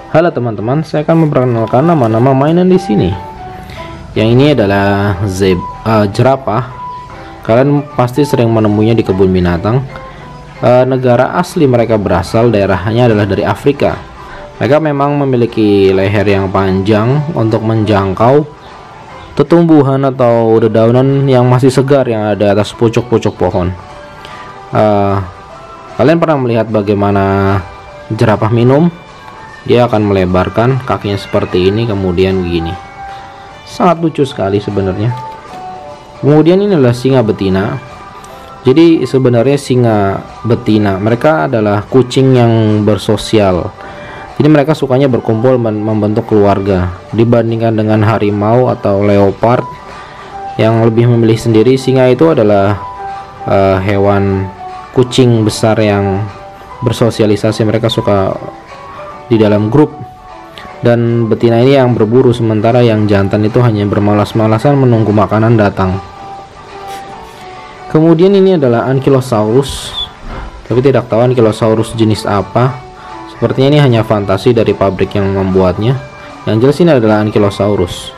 Halo teman-teman, saya akan memperkenalkan nama-nama mainan di sini. Yang ini adalah jerapah. Kalian pasti sering menemuinya di kebun binatang. Negara asli mereka berasal daerahnya adalah dari Afrika. Mereka memang memiliki leher yang panjang untuk menjangkau tumbuhan atau dedaunan yang masih segar yang ada atas pucuk-pucuk pohon. Kalian pernah melihat bagaimana jerapah minum? Dia akan melebarkan kakinya seperti ini, kemudian begini. Sangat lucu sekali sebenarnya. Kemudian ini adalah singa betina. Jadi sebenarnya singa betina mereka adalah kucing yang bersosial. Jadi mereka sukanya berkumpul membentuk keluarga. Dibandingkan dengan harimau atau leopard yang lebih memilih sendiri, singa itu adalah hewan kucing besar yang bersosialisasi. Mereka suka di dalam grup, dan betina ini yang berburu, sementara yang jantan itu hanya bermalas-malasan menunggu makanan datang. Kemudian ini adalah Ankylosaurus, tapi tidak tahu Ankylosaurus jenis apa. Sepertinya ini hanya fantasi dari pabrik yang membuatnya. Yang jelas ini adalah Ankylosaurus.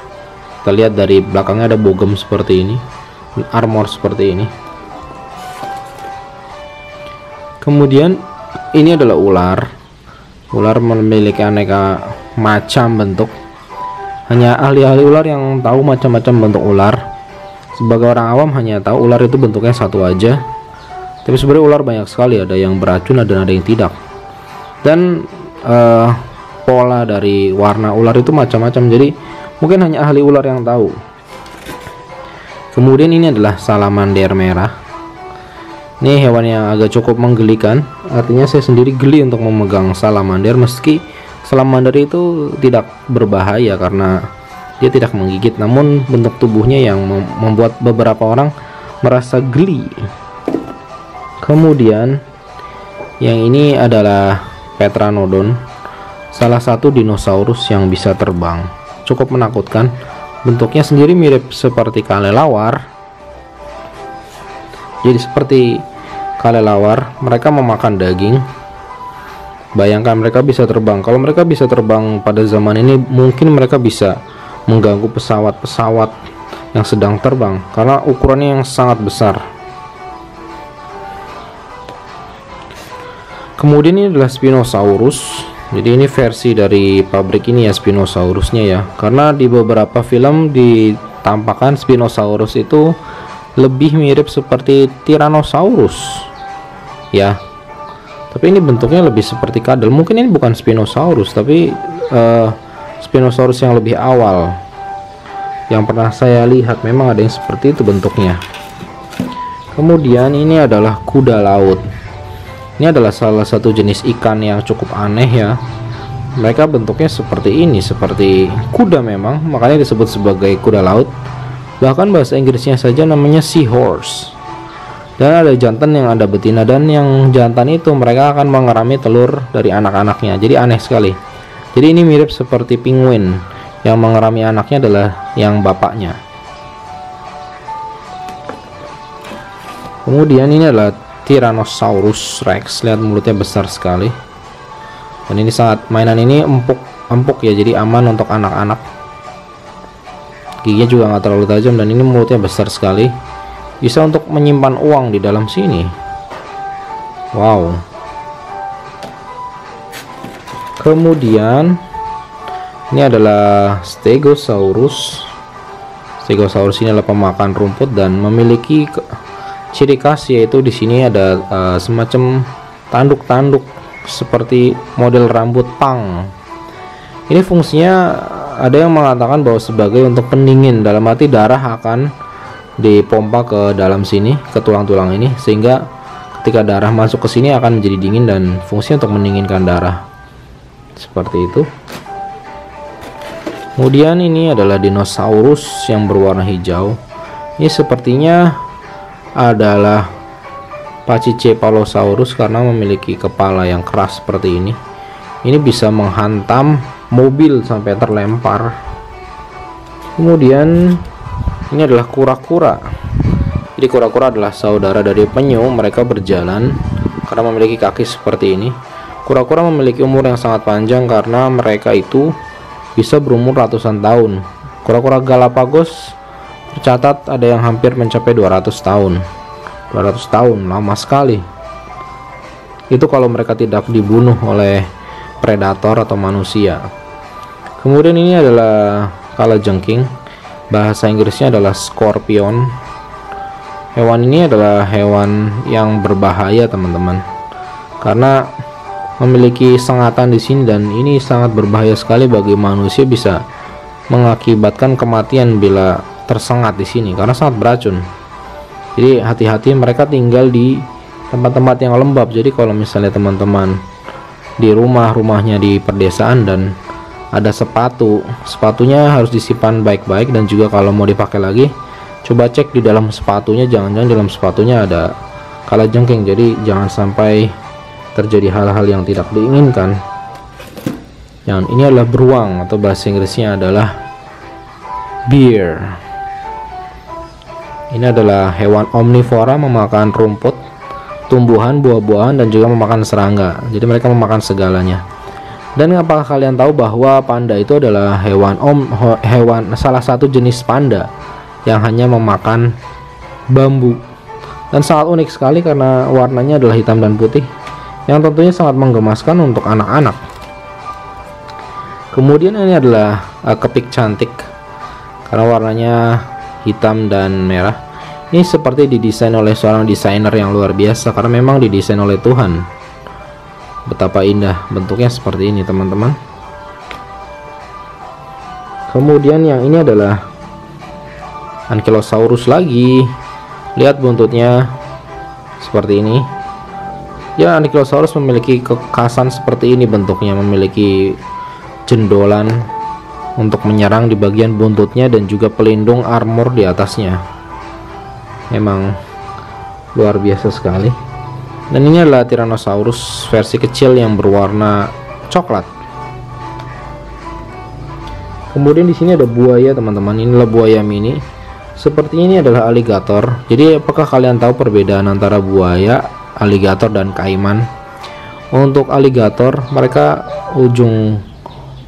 Kita lihat dari belakangnya ada bogem seperti ini, armor seperti ini. Kemudian ini adalah ular. Ular memiliki aneka macam bentuk. Hanya ahli-ahli ular yang tahu macam-macam bentuk ular. Sebagai orang awam hanya tahu ular itu bentuknya satu aja. Tapi sebenarnya ular banyak sekali, ada yang beracun dan ada yang tidak. Dan pola dari warna ular itu macam-macam. Jadi mungkin hanya ahli ular yang tahu. Kemudian ini adalah salamander merah. Ini hewan yang agak cukup menggelikan. Artinya saya sendiri geli untuk memegang salamander, meski salamander itu tidak berbahaya karena dia tidak menggigit, namun bentuk tubuhnya yang membuat beberapa orang merasa geli. Kemudian yang ini adalah Pteranodon, salah satu dinosaurus yang bisa terbang. Cukup menakutkan. Bentuknya sendiri mirip seperti kelelawar. Jadi seperti kelelawar, mereka memakan daging. Bayangkan mereka bisa terbang. Kalau mereka bisa terbang pada zaman ini, mungkin mereka bisa mengganggu pesawat-pesawat yang sedang terbang karena ukurannya yang sangat besar. Kemudian ini adalah Spinosaurus. Jadi ini versi dari pabrik ini ya, Spinosaurusnya ya. Karena di beberapa film ditampakkan Spinosaurus itu lebih mirip seperti Tyrannosaurus ya, tapi ini bentuknya lebih seperti kadal. Mungkin ini bukan Spinosaurus, tapi Spinosaurus yang lebih awal yang pernah saya lihat. Memang ada yang seperti itu bentuknya. Kemudian ini adalah kuda laut. Ini adalah salah satu jenis ikan yang cukup aneh ya. Mereka bentuknya seperti ini, seperti kuda memang, makanya disebut sebagai kuda laut. Bahkan bahasa Inggrisnya saja namanya seahorse. Dan ada jantan yang ada betina, dan yang jantan itu mereka akan mengerami telur dari anak-anaknya. Jadi aneh sekali. Jadi ini mirip seperti penguin, yang mengerami anaknya adalah yang bapaknya. Kemudian ini adalah Tyrannosaurus Rex. Lihat mulutnya besar sekali. Dan ini mainan ini empuk ya, jadi aman untuk anak-anak. Giginya juga nggak terlalu tajam, dan ini mulutnya besar sekali. Bisa untuk menyimpan uang di dalam sini. Wow. Kemudian ini adalah Stegosaurus. Stegosaurus ini adalah pemakan rumput dan memiliki ciri khas, yaitu di sini ada semacam tanduk-tanduk seperti model rambut pang. Ini fungsinya ada yang mengatakan bahwa sebagai untuk pendingin, dalam arti darah akan dipompa ke dalam sini, ke tulang-tulang ini, sehingga ketika darah masuk ke sini akan menjadi dingin dan fungsinya untuk mendinginkan darah. Seperti itu. Kemudian ini adalah dinosaurus yang berwarna hijau. Ini sepertinya adalah Pachycephalosaurus karena memiliki kepala yang keras seperti ini. Ini bisa menghantam mobil sampai terlempar. Kemudian ini adalah kura-kura. Jadi kura-kura adalah saudara dari penyu. Mereka berjalan karena memiliki kaki seperti ini. Kura-kura memiliki umur yang sangat panjang karena mereka itu bisa berumur ratusan tahun. Kura-kura Galapagos tercatat ada yang hampir mencapai 200 tahun. 200 tahun, lama sekali. Itu kalau mereka tidak dibunuh oleh predator atau manusia. Kemudian ini adalah kalajengking. Bahasa Inggrisnya adalah scorpion. Hewan ini adalah hewan yang berbahaya, teman-teman, karena memiliki sengatan di sini, dan ini sangat berbahaya sekali bagi manusia, bisa mengakibatkan kematian bila tersengat di sini karena sangat beracun. Jadi hati-hati, mereka tinggal di tempat-tempat yang lembab. Jadi kalau misalnya teman-teman di rumahnya di pedesaan dan ada sepatunya harus disimpan baik-baik, dan juga kalau mau dipakai lagi, coba cek di dalam sepatunya, jangan-jangan dalam sepatunya ada kalajengking. Jadi jangan sampai terjadi hal-hal yang tidak diinginkan. Yang ini adalah beruang, atau bahasa Inggrisnya adalah bear. Ini adalah hewan omnivora, memakan rumput, tumbuhan, buah-buahan, dan juga memakan serangga. Jadi mereka memakan segalanya. Dan apakah kalian tahu bahwa panda itu adalah hewan salah satu jenis panda yang hanya memakan bambu, dan sangat unik sekali karena warnanya adalah hitam dan putih, yang tentunya sangat menggemaskan untuk anak-anak. Kemudian ini adalah kepik cantik karena warnanya hitam dan merah. Ini seperti didesain oleh seorang desainer yang luar biasa, karena memang didesain oleh Tuhan. Betapa indah bentuknya seperti ini, teman-teman. Kemudian yang ini adalah Ankylosaurus lagi. Lihat buntutnya seperti ini. Ya, Ankylosaurus memiliki kekhasan seperti ini bentuknya, memiliki jendolan untuk menyerang di bagian buntutnya dan juga pelindung armor di atasnya. Memang luar biasa sekali. Dan ini adalah Tyrannosaurus versi kecil yang berwarna coklat. Kemudian di sini ada buaya, teman-teman. Inilah buaya mini. Seperti ini adalah aligator. Jadi apakah kalian tahu perbedaan antara buaya, aligator, dan kaiman? Untuk aligator, mereka ujung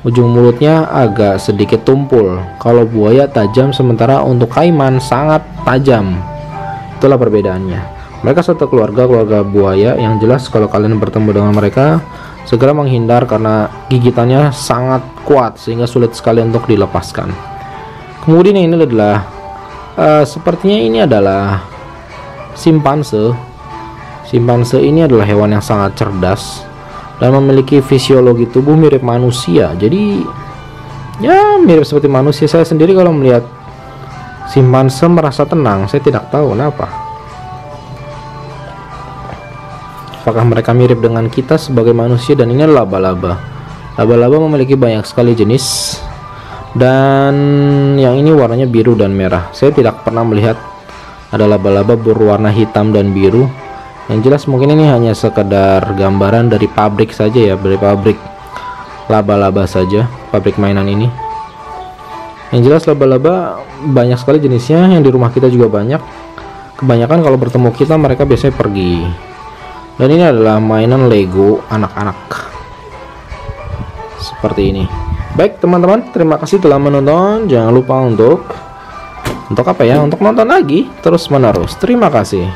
mulutnya agak sedikit tumpul. Kalau buaya tajam, sementara untuk kaiman sangat tajam. Itulah perbedaannya. Mereka satu keluarga buaya. Yang jelas kalau kalian bertemu dengan mereka, segera menghindar karena gigitannya sangat kuat sehingga sulit sekali untuk dilepaskan. Kemudian ini adalah sepertinya ini adalah simpanse. Simpanse ini adalah hewan yang sangat cerdas dan memiliki fisiologi tubuh mirip manusia. Jadi ya mirip seperti manusia. Saya sendiri kalau melihat simpanse merasa tenang. Saya tidak tahu kenapa. Apakah mereka mirip dengan kita sebagai manusia? Dan ini adalah laba-laba. Laba-laba memiliki banyak sekali jenis, dan yang ini warnanya biru dan merah. Saya tidak pernah melihat ada laba-laba berwarna hitam dan biru. Yang jelas mungkin ini hanya sekedar gambaran dari pabrik saja ya, dari pabrik laba-laba saja, pabrik mainan ini. Yang jelas laba-laba banyak sekali jenisnya, yang di rumah kita juga banyak. Kebanyakan kalau bertemu kita, mereka biasanya pergi. Dan ini adalah mainan Lego anak-anak seperti ini. Baik teman-teman, terima kasih telah menonton. Jangan lupa untuk apa ya, untuk nonton lagi terus menerus. Terima kasih.